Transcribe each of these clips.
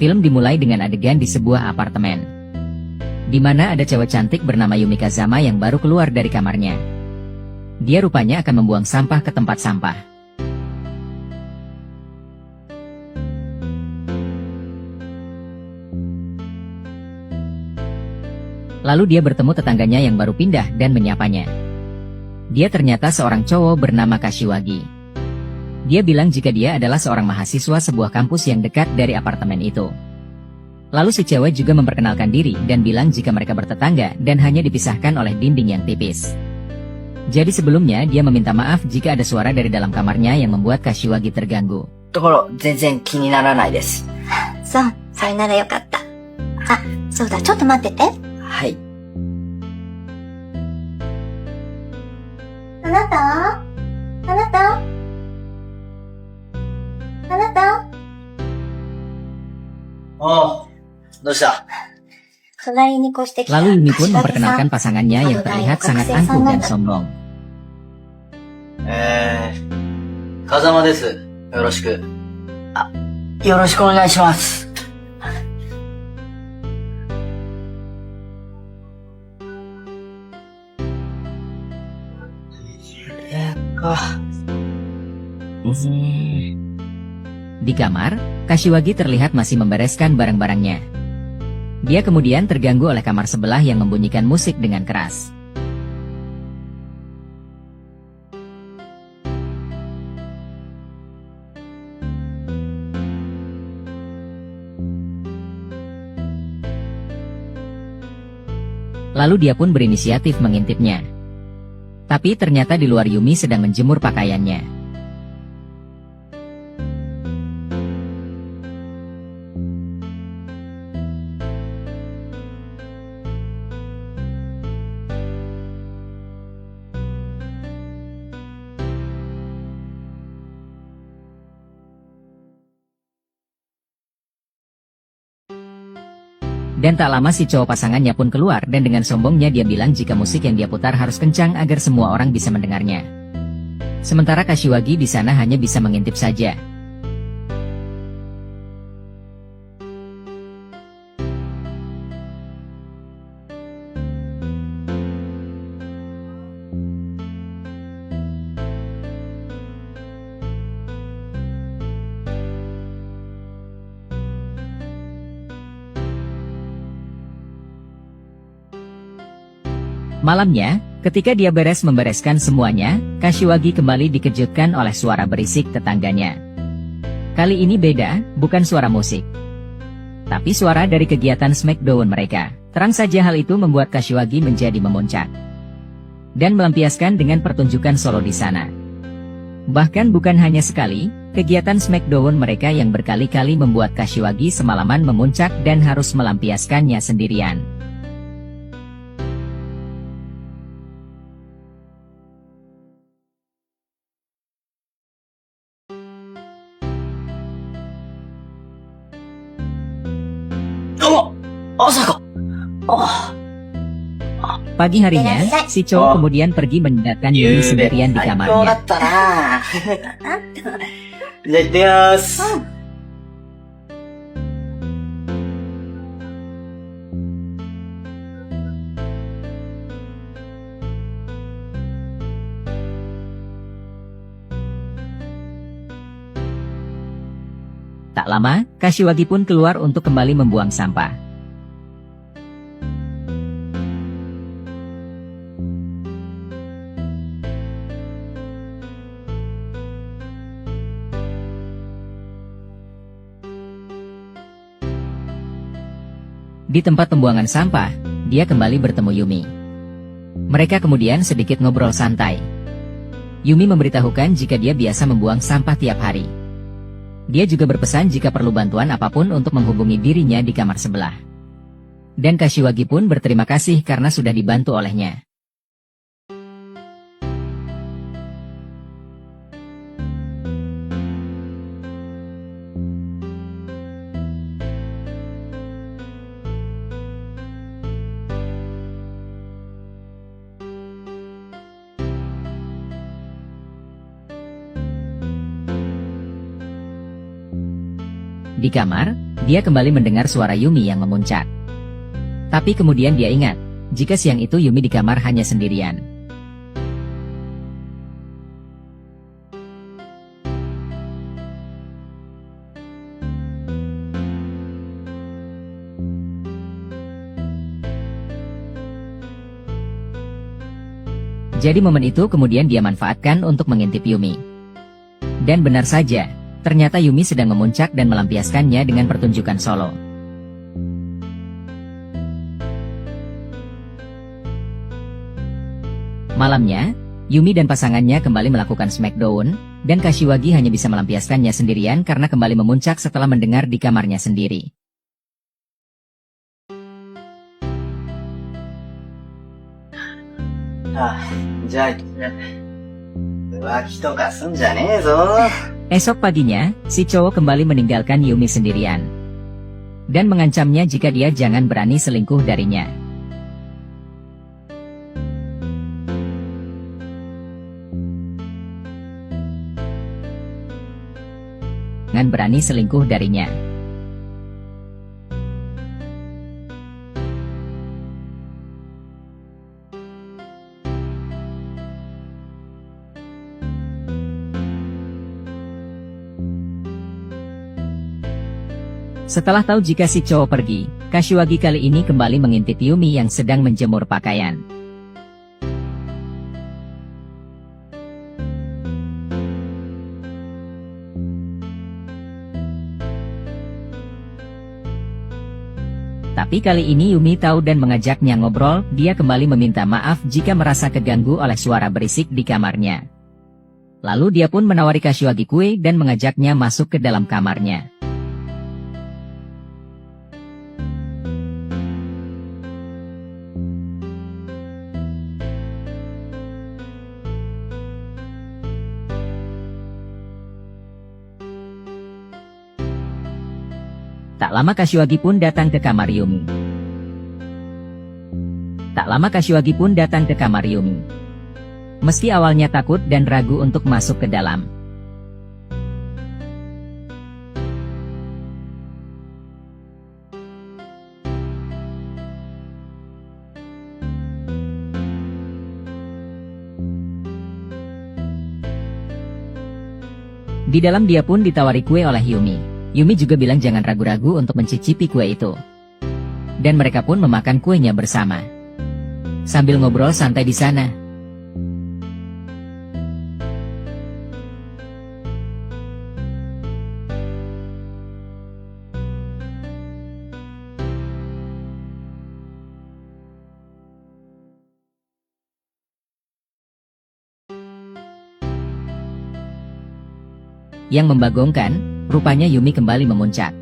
Film dimulai dengan adegan di sebuah apartemen, di mana ada cewek cantik bernama Yumi Kazama yang baru keluar dari kamarnya. Dia rupanya akan membuang sampah ke tempat sampah. Lalu dia bertemu tetangganya yang baru pindah dan menyapanya. Dia ternyata seorang cowok bernama Kashiwagi. Dia bilang jika dia adalah seorang mahasiswa sebuah kampus yang dekat dari apartemen itu. Lalu si cewek juga memperkenalkan diri dan bilang jika mereka bertetangga dan hanya dipisahkan oleh dinding yang tipis. Jadi sebelumnya dia meminta maaf jika ada suara dari dalam kamarnya yang membuat Kashiwagi terganggu. ところ、全然気にならないです。そう、それならよかった。あ、そうだ、ちょっと待ってて。はい。あなたあなたあなたおう、どうした？ 隣に越してきた Lalu Yumi pun 柏木さん memperkenalkan pasangannya yang terlihat sangat angkuh dan sombong. 風間です。よろしく。あ、よろしくお願いします。Di kamar, Kashiwagi terlihat masih membereskan barang-barangnya. Dia kemudian terganggu oleh kamar sebelah yang membunyikan musik dengan keras. Lalu dia pun berinisiatif mengintipnya. Tapi ternyata di luar Yumi sedang menjemur pakaiannya. Dan tak lama si cowok pasangannya pun keluar dan dengan sombongnya dia bilang jika musik yang dia putar harus kencang agar semua orang bisa mendengarnya. Sementara Kashiwagi di sana hanya bisa mengintip saja. Malamnya, ketika dia beres membereskan semuanya, Kashiwagi kembali dikejutkan oleh suara berisik tetangganya. Kali ini beda, bukan suara musik, tapi suara dari kegiatan Smackdown mereka. Terang saja hal itu membuat Kashiwagi menjadi memuncak dan melampiaskan dengan pertunjukan solo di sana. Bahkan bukan hanya sekali, kegiatan Smackdown mereka yang berkali-kali membuat Kashiwagi semalaman memuncak dan harus melampiaskannya sendirian. Pagi harinya, si cowok kemudian pergi meninggalkan Yumi sendirian di kamarnya. Tak lama, Kashiwagi pun keluar untuk kembali membuang sampah. Di tempat pembuangan sampah, dia kembali bertemu Yumi. Mereka kemudian sedikit ngobrol santai. Yumi memberitahukan jika dia biasa membuang sampah tiap hari. Dia juga berpesan jika perlu bantuan apapun untuk menghubungi dirinya di kamar sebelah. Dan Kashiwagi pun berterima kasih karena sudah dibantu olehnya. Di kamar, dia kembali mendengar suara Yumi yang memuncak. Tapi kemudian dia ingat, jika siang itu Yumi di kamar hanya sendirian. Jadi momen itu kemudian dia manfaatkan untuk mengintip Yumi. Dan benar saja, ternyata Yumi sedang memuncak dan melampiaskannya dengan pertunjukan solo. Malamnya, Yumi dan pasangannya kembali melakukan smackdown, dan Kashiwagi hanya bisa melampiaskannya sendirian karena kembali memuncak setelah mendengar di kamarnya sendiri. Esok paginya, si cowok kembali meninggalkan Yumi sendirian. Dan mengancamnya jika dia jangan berani selingkuh darinya. Jangan berani selingkuh darinya. Setelah tahu jika si cowok pergi, Kashiwagi kali ini kembali mengintip Yumi yang sedang menjemur pakaian. Tapi kali ini Yumi tahu dan mengajaknya ngobrol. Dia kembali meminta maaf jika merasa keganggu oleh suara berisik di kamarnya. Lalu dia pun menawari Kashiwagi kue dan mengajaknya masuk ke dalam kamarnya. Tak lama Kashiwagi pun datang ke kamar Yumi. Meski awalnya takut dan ragu untuk masuk ke dalam. Di dalam dia pun ditawari kue oleh Yumi. Yumi juga bilang jangan ragu-ragu untuk mencicipi kue itu. Dan mereka pun memakan kuenya bersama. Sambil ngobrol santai di sana. Yang membagongkan, rupanya Yumi kembali memuncak.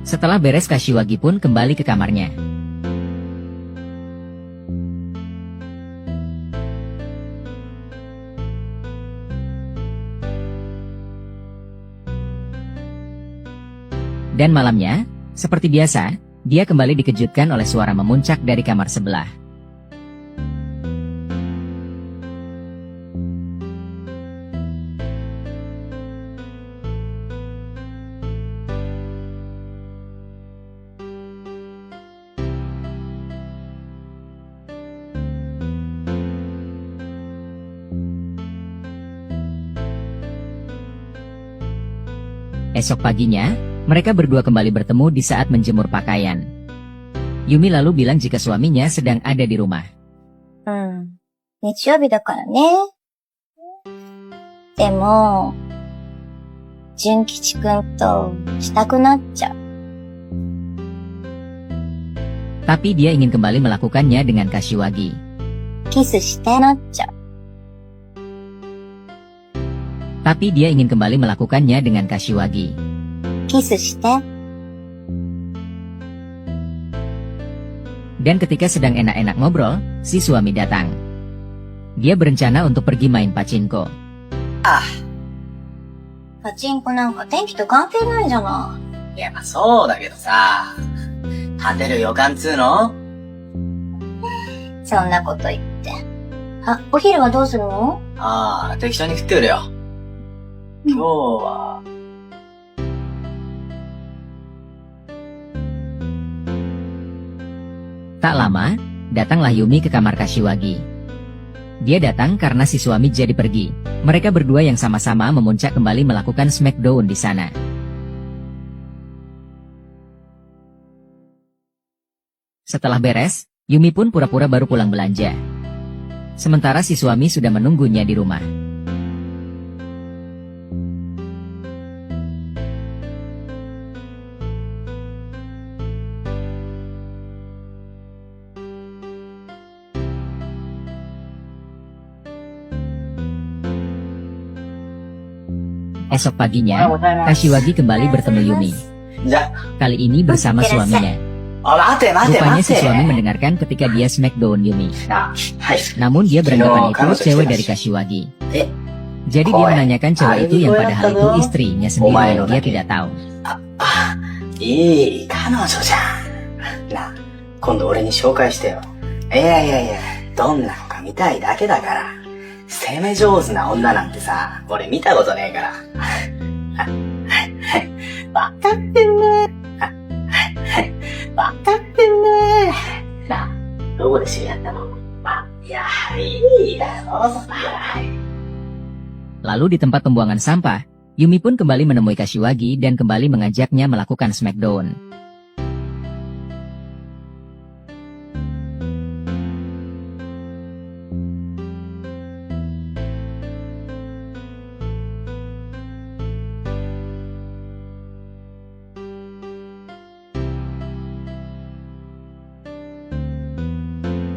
Setelah beres Kashiwagi pun kembali ke kamarnya. Dan malamnya, seperti biasa, dia kembali dikejutkan oleh suara memuncak dari kamar sebelah. Esok paginya, mereka berdua kembali bertemu di saat menjemur pakaian. Yumi lalu bilang jika suaminya sedang ada di rumah. 日曜日だからね。でも、純吉くんとしたくなっちゃう。 Tapi dia ingin kembali melakukannya dengan Kashiwagi. キスしてなっちゃう。 Tapi dia ingin kembali melakukannya dengan Kashiwagi. キスして。 Dan ketika sedang enak-enak ngobrol, si suami datang. Dia berencana untuk pergi main pachinko. パチンコなんか天気と関係ないじゃない。いや、まあそうだけどさ、勝てる予感つーのそんなこと言って。あ、お昼はどうするの？ああ、適当に食ってくれよ。今日は、Tak lama, datanglah Yumi ke kamar Kashiwagi. Dia datang karena si suami jadi pergi. Mereka berdua yang sama-sama memuncak kembali melakukan smackdown di sana. Setelah beres, Yumi pun pura-pura baru pulang belanja. Sementara si suami sudah menunggunya di rumah. Esok paginya, Kashiwagi kembali bertemu Yumi. じゃ Kali ini bersama suaminya. あ、待て待て Rupanya 待 si て。 suami mendengarkan ketika dia smackdown Yumi. あ、はい。 Namun dia beranggapan itu Kino, cewek kamu dari sudah Kashiwagi. Eh, Jadi dia Koe. menanyakan cewek itu yang padahal itu Ayo, istrinya sendiri Omae yang no dia dake. tidak tahu. あ、いい彼女じゃん。なあ、今度俺に紹介してよ。いやいやいや、どんなのか見たいだけだから。攻め上手な女なんてさ、俺見たことねえから。わかってんね。わかってんね。なあ、どこで知り合ったの？いや、いいだろ。Lalu di tempat pembuangan sampah, Yumi pun kembali menemui Kashiwagi dan kembali mengajaknya melakukan smackdown.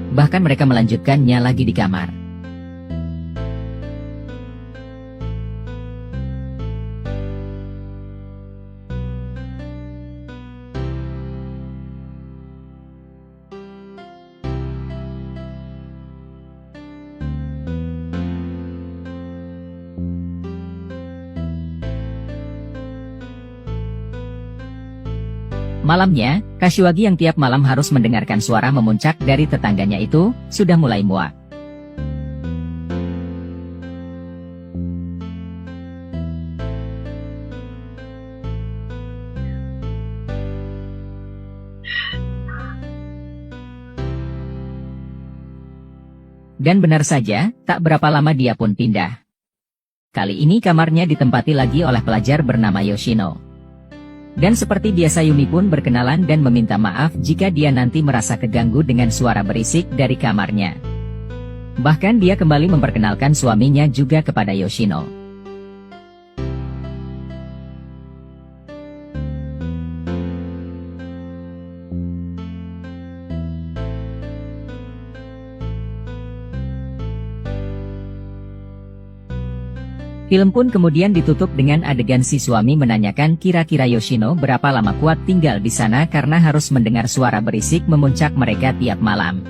Bahkan mereka melanjutkannya lagi di kamar. Malamnya, Kashiwagi yang tiap malam harus mendengarkan suara memuncak dari tetangganya itu, sudah mulai muak. Dan benar saja, tak berapa lama dia pun pindah. Kali ini kamarnya ditempati lagi oleh pelajar bernama Yoshino. Dan seperti biasa Yumi pun berkenalan dan meminta maaf jika dia nanti merasa keganggu dengan suara berisik dari kamarnya. Bahkan dia kembali memperkenalkan suaminya juga kepada Yoshino. Film pun kemudian ditutup dengan adegan si suami menanyakan kira-kira Yoshino berapa lama kuat tinggal di sana karena harus mendengar suara berisik memuncak mereka tiap malam.